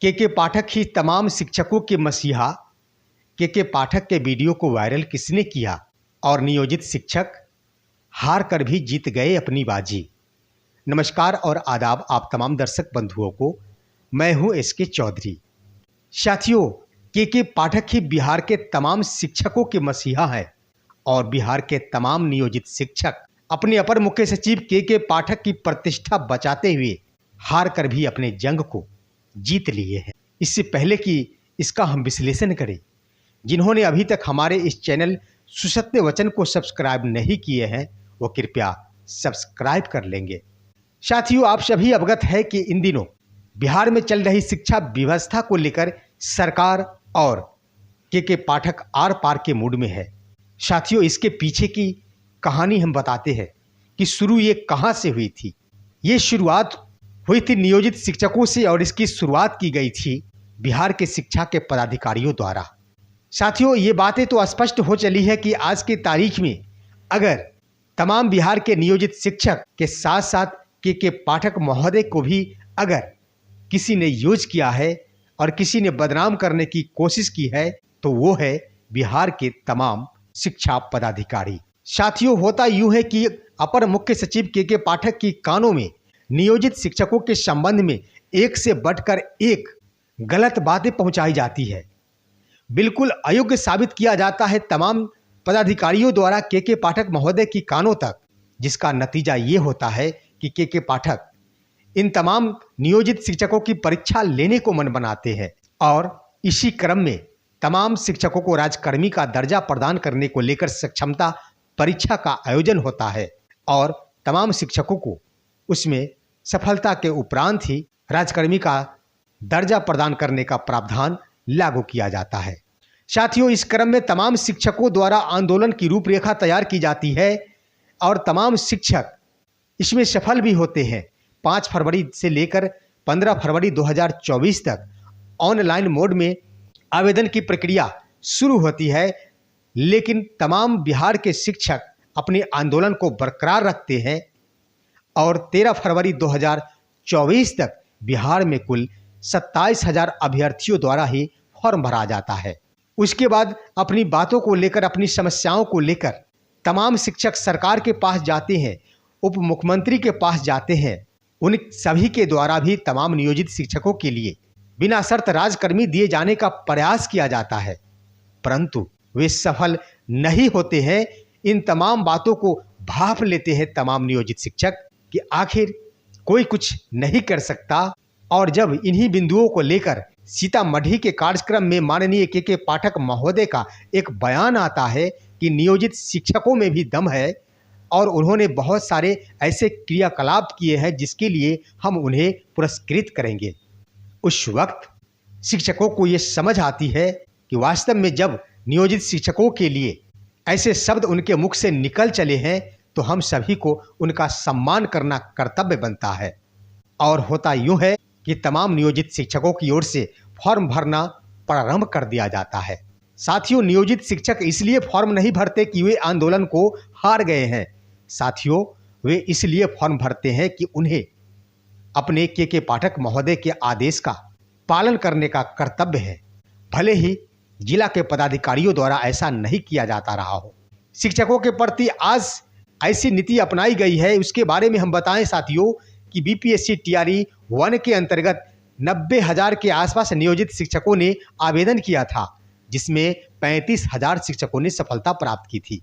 के पाठक ही तमाम शिक्षकों के मसीहा। के पाठक के वीडियो को वायरल किसने किया और नियोजित शिक्षक हार कर भी जीत गए अपनी बाजी। नमस्कार और आदाब आप तमाम दर्शक बंधुओं को। मैं हूं एसके चौधरी। साथियों, के पाठक ही बिहार के तमाम शिक्षकों के मसीहा हैं और बिहार के तमाम नियोजित शिक्षक अपने अपर मुख्य सचिव के पाठक की प्रतिष्ठा बचाते हुए हार कर भी अपने जंग को जीत लिए हैं। इससे पहले कि इसका हम विश्लेषण करें, जिन्होंने अभी तक हमारे इस चैनल सुसत्य वचन को सब्सक्राइब नहीं किए हैं वो कृपया सब्सक्राइब कर लेंगे। साथियों, आप सभी अवगत है कि इन दिनों बिहार में चल रही शिक्षा व्यवस्था को लेकर सरकार और के पाठक आर पार के मूड में है। साथियों, इसके पीछे की कहानी हम बताते हैं कि शुरू ये कहां से हुई थी। ये शुरुआत हुई थी नियोजित शिक्षकों से और इसकी शुरुआत की गई थी बिहार के शिक्षा के पदाधिकारियों द्वारा। साथियों, ये बातें तो स्पष्ट हो चली है कि आज की तारीख में अगर तमाम बिहार के नियोजित शिक्षक के साथ साथ के पाठक महोदय को भी अगर किसी ने यूज किया है और किसी ने बदनाम करने की कोशिश की है तो वो है बिहार के तमाम शिक्षा पदाधिकारी। साथियों, होता यूं है कि अपर मुख्य सचिव के पाठक की कानों में नियोजित शिक्षकों के संबंध में एक से बढ़कर एक गलत बातें पहुंचाई जाती है। बिल्कुल अयोग्य साबित किया जाता है तमाम पदाधिकारियों द्वारा के पाठक महोदय की कानों तक, जिसका नतीजा ये होता है कि के पाठक इन तमाम नियोजित शिक्षकों की परीक्षा लेने को मन बनाते हैं और इसी क्रम में तमाम शिक्षकों को राजकर्मी का दर्जा प्रदान करने को लेकर सक्षमता परीक्षा का आयोजन होता है और तमाम शिक्षकों को उसमें सफलता के उपरांत ही राजकर्मी का दर्जा प्रदान करने का प्रावधान लागू किया जाता है। साथियों, इस क्रम में तमाम शिक्षकों द्वारा आंदोलन की रूपरेखा तैयार की जाती है और तमाम शिक्षक इसमें सफल भी होते हैं। 5 फरवरी से लेकर 15 फरवरी 2024 तक ऑनलाइन मोड में आवेदन की प्रक्रिया शुरू होती है, लेकिन तमाम बिहार के शिक्षक अपने आंदोलन को बरकरार रखते हैं और 13 फरवरी 2024 तक बिहार में कुल 27,000 अभ्यर्थियों द्वारा ही फॉर्म भरा जाता है। उसके बाद अपनी बातों को लेकर, अपनी समस्याओं को लेकर तमाम शिक्षक सरकार के पास जाते हैं, उप मुख्यमंत्री के पास जाते हैं। उन सभी के द्वारा भी तमाम नियोजित शिक्षकों के लिए बिना शर्त राजकर्मी दिए जाने का प्रयास किया जाता है, परंतु वे सफल नहीं होते हैं। इन तमाम बातों को भांप लेते हैं तमाम नियोजित शिक्षक कि आखिर कोई कुछ नहीं कर सकता। और जब इन्हीं बिंदुओं को लेकर सीतामढ़ी के कार्यक्रम में माननीय के पाठक महोदय का एक बयान आता है कि नियोजित शिक्षकों में भी दम है और उन्होंने बहुत सारे ऐसे क्रियाकलाप किए हैं जिसके लिए हम उन्हें पुरस्कृत करेंगे। उस वक्त शिक्षकों को ये समझ आती है कि वास्तव में जब नियोजित शिक्षकों के लिए ऐसे शब्द उनके मुख से निकल चले हैं तो हम सभी को उनका सम्मान करना कर्तव्य बनता है। और होता यूं है कि तमाम नियोजित शिक्षकों की ओर से फॉर्म भरना प्रारंभ कर दिया जाता है। साथियों, नियोजित शिक्षक इसलिए फॉर्म नहीं भरते कि वे आंदोलन को हार गए हैं। साथियों, वे इसलिए फॉर्म भरते हैं कि उन्हें अपने के पाठक महोदय के आदेश का पालन करने का कर्तव्य है, भले ही जिला के पदाधिकारियों द्वारा ऐसा नहीं किया जाता रहा हो। शिक्षकों के प्रति आज ऐसी नीति अपनाई गई है, उसके बारे में हम बताएं साथियों कि बीपीएससी टीआरई 1 के अंतर्गत 90,000 के आसपास नियोजित शिक्षकों ने आवेदन किया था, जिसमें 35,000 शिक्षकों ने सफलता प्राप्त की थी।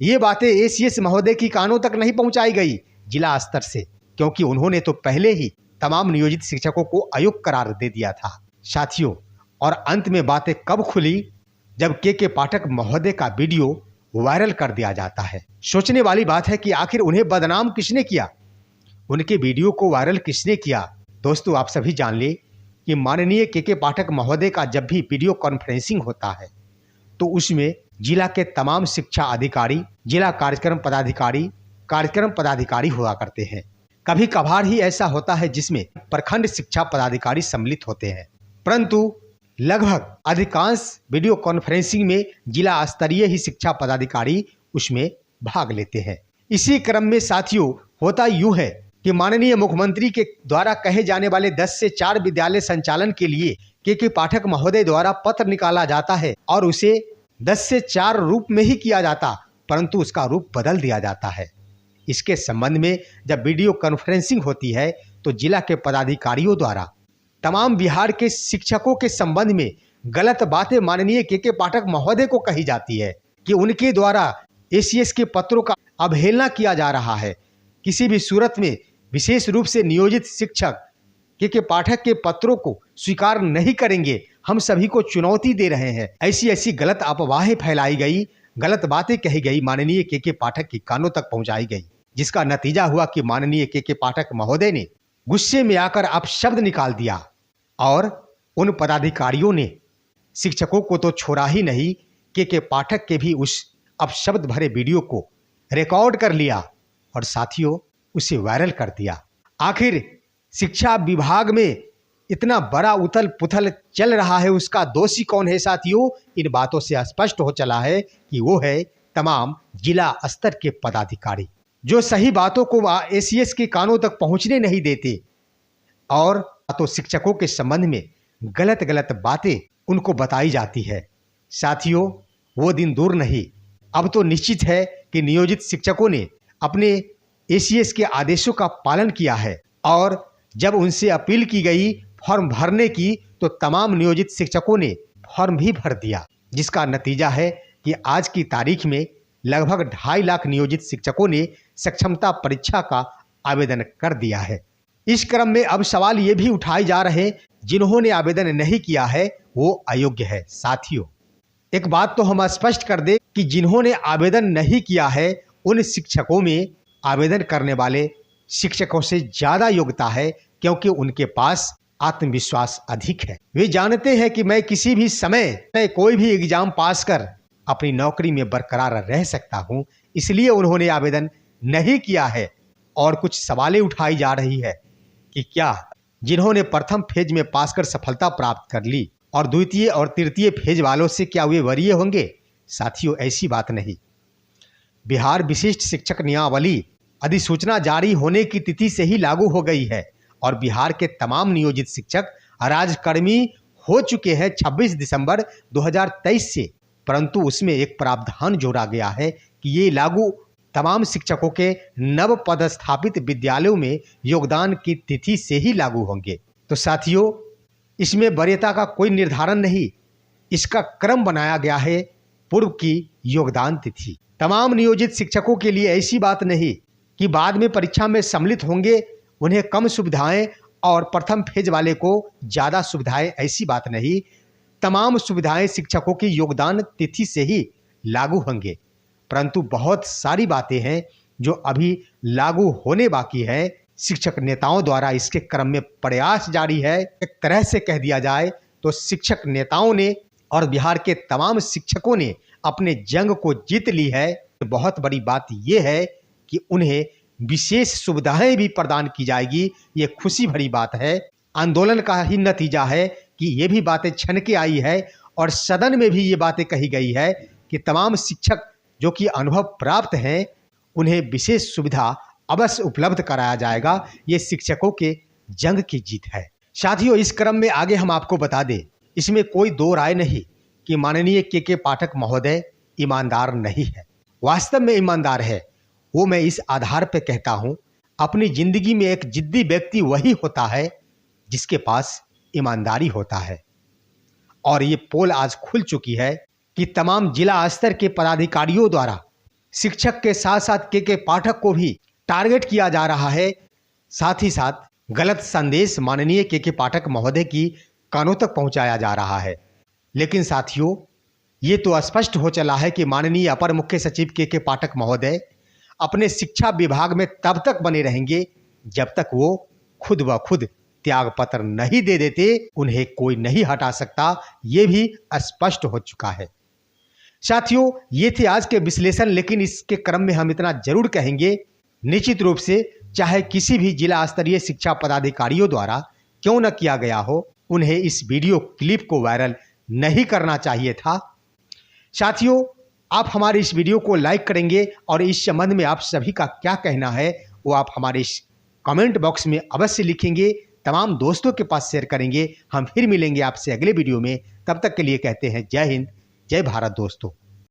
ये बातें एसीएस महोदय की कानों तक नहीं पहुंचाई गई जिला स्तर से, क्योंकि उन्होंने तो पहले ही तमाम नियोजित शिक्षकों को अयोग्य करार दे दिया था। साथियों, और अंत में बातें कब खुली, जब के पाठक महोदय का वीडियो वायरल कर दिया जाता है। सोचने वाली बात है कि आखिर उन्हें बदनाम किसने किया, उनके वीडियो को वायरल किसने किया। दोस्तों, आप सभी जान ले कि माननीय के पाठक महोदय का जब भी वीडियो कॉन्फ्रेंसिंग होता है तो उसमें जिला के तमाम शिक्षा अधिकारी, जिला कार्यक्रम पदाधिकारी हुआ करते हैं। कभी कभार ही ऐसा होता है जिसमें प्रखंड शिक्षा पदाधिकारी सम्मिलित होते हैं, परंतु लगभग अधिकांश वीडियो कॉन्फ्रेंसिंग में जिला स्तरीय ही शिक्षा पदाधिकारी उसमें भाग लेते हैं। इसी क्रम में साथियों होता यूं है कि माननीय मुख्यमंत्री के द्वारा कहे जाने वाले 10 से 4 विद्यालय संचालन के लिए के पाठक महोदय द्वारा पत्र निकाला जाता है और उसे 10 से 4 रूप में ही किया जाता, परंतु उसका रूप बदल दिया जाता है। इसके संबंध में जब वीडियो कॉन्फ्रेंसिंग होती है तो जिला के पदाधिकारियों द्वारा तमाम बिहार के शिक्षकों के संबंध में गलत बातें माननीय के पाठक महोदय को कही जाती है कि उनके द्वारा एसीएस के पत्रों का अवहेलना किया जा रहा है। किसी भी सूरत में विशेष रूप से नियोजित शिक्षक के पाठक के पत्रों को स्वीकार नहीं करेंगे, हम सभी को चुनौती दे रहे हैं। ऐसी गलत अफवाहें फैलाई गई, गलत बातें कही गई, माननीय के पाठक के कानों तक पहुंचाई गई, जिसका नतीजा हुआ कि माननीय के पाठक महोदय ने गुस्से में आकर अपशब्द निकाल दिया और उन पदाधिकारियों ने शिक्षकों को तो छोड़ा ही नहीं, के पाठक के भी उस अपशब्द भरे वीडियो को रिकॉर्ड कर लिया और साथियों उसे वायरल कर दिया। आखिर शिक्षा विभाग में इतना बड़ा उथल पुथल चल रहा है, उसका दोषी कौन है साथियों? इन बातों से स्पष्ट हो चला है कि वो है तमाम जिला स्तर के पदाधिकारी, जो सही बातों को एसीएस के कानों तक पहुंचने नहीं देते और तो शिक्षकों के संबंध में गलत गलत बातें उनको बताई जाती है। साथियों वो दिन दूर नहीं, अब तो निश्चित है कि नियोजित शिक्षकों ने अपने एसीएस के आदेशों का पालन किया है और जब उनसे अपील की गई फॉर्म भरने की तो तमाम नियोजित शिक्षकों ने फॉर्म भी भर दिया, जिसका नतीजा है कि आज की तारीख में लगभग 2.5 लाख नियोजित शिक्षकों ने सक्षमता परीक्षा का आवेदन कर दिया है। इस क्रम में अब सवाल ये भी उठाए जा रहे जिन्होंने आवेदन नहीं किया है वो अयोग्य है। साथियों एक बात तो हम स्पष्ट कर दें कि जिन्होंने आवेदन नहीं किया है उन शिक्षकों में आवेदन करने वाले शिक्षकों से ज्यादा योग्यता है, क्योंकि उनके पास आत्मविश्वास अधिक है। वे जानते हैं कि मैं किसी भी समय कोई भी एग्जाम पास कर अपनी नौकरी में बरकरार रह सकता हूं, इसलिए उन्होंने आवेदन नहीं किया है। और कुछ सवालें उठाई जा रही है कि क्या जिन्होंने प्रथम फेज में पास कर सफलता प्राप्त कर ली और द्वितीय और तृतीय फेज वालों से क्या वे वरीय होंगे? साथियों ऐसी बात नहीं। बिहार विशिष्ट शिक्षक नियमावली अधिसूचना जारी होने की तिथि से ही लागू हो गई है और बिहार के तमाम नियोजित शिक्षक राजकर्मी हो चुके हैं 26 दिसंबर 2023 से, परंतु उसमें एक प्रावधान जोड़ा गया है कि ये लागू तमाम शिक्षकों के नव पदस्थापित विद्यालयों में योगदान की तिथि से ही लागू होंगे। तो साथियों इसमें वरीयता का कोई निर्धारण नहीं, इसका क्रम बनाया गया है पूर्व की योगदान तिथि। तमाम नियोजित शिक्षकों के लिए ऐसी बात नहीं कि बाद में परीक्षा में सम्मिलित होंगे उन्हें कम सुविधाएं और प्रथम फेज वाले को ज़्यादा सुविधाएं, ऐसी बात नहीं। तमाम सुविधाएं शिक्षकों की योगदान तिथि से ही लागू होंगे, परंतु बहुत सारी बातें हैं जो अभी लागू होने बाकी है। शिक्षक नेताओं द्वारा इसके क्रम में प्रयास जारी है। एक तरह से कह दिया जाए तो शिक्षक नेताओं ने और बिहार के तमाम शिक्षकों ने अपने जंग को जीत ली है। बहुत बड़ी बात यह है कि उन्हें विशेष सुविधाएं भी प्रदान की जाएगी, ये खुशी भरी बात है। आंदोलन का ही नतीजा है कि ये भी बातें छन के आई है और सदन में भी ये बातें कही गई है कि तमाम शिक्षक जो कि अनुभव प्राप्त हैं उन्हें विशेष सुविधा अवश्य उपलब्ध कराया जाएगा। ये शिक्षकों के जंग की जीत है। साथियों इस क्रम में आगे हम आपको बता दें, इसमें कोई दो राय नहीं कि माननीय के पाठक महोदय ईमानदार नहीं है, वास्तव में ईमानदार है। वो मैं इस आधार पर कहता हूँ, अपनी जिंदगी में एक जिद्दी व्यक्ति वही होता है जिसके पास ईमानदारी होता है। और ये पोल आज खुल चुकी है कि तमाम जिला स्तर के पदाधिकारियों द्वारा शिक्षक के साथ साथ के पाठक को भी टारगेट किया जा रहा है। साथ ही साथ गलत संदेश माननीय के पाठक महोदय की कानों तक पहुंचाया जा रहा है। लेकिन साथियों ये तो स्पष्ट हो चला है कि माननीय अपर मुख्य सचिव के पाठक महोदय अपने शिक्षा विभाग में तब तक बने रहेंगे जब तक वो खुद ब खुद त्याग पत्र नहीं दे देते। उन्हें कोई नहीं हटा सकता, ये भी स्पष्ट हो चुका है। साथियों ये थे आज के विश्लेषण, लेकिन इसके क्रम में हम इतना जरूर कहेंगे, निश्चित रूप से चाहे किसी भी जिला स्तरीय शिक्षा पदाधिकारियों द्वारा क्यों न किया गया हो, उन्हें इस वीडियो क्लिप को वायरल नहीं करना चाहिए था। साथियों आप हमारे इस वीडियो को लाइक करेंगे और इस संबंध में आप सभी का क्या कहना है वो आप हमारे इस कमेंट बॉक्स में अवश्य लिखेंगे, तमाम दोस्तों के पास शेयर करेंगे। हम फिर मिलेंगे आपसे अगले वीडियो में। तब तक के लिए कहते हैं जय हिंद, जय भारत दोस्तों।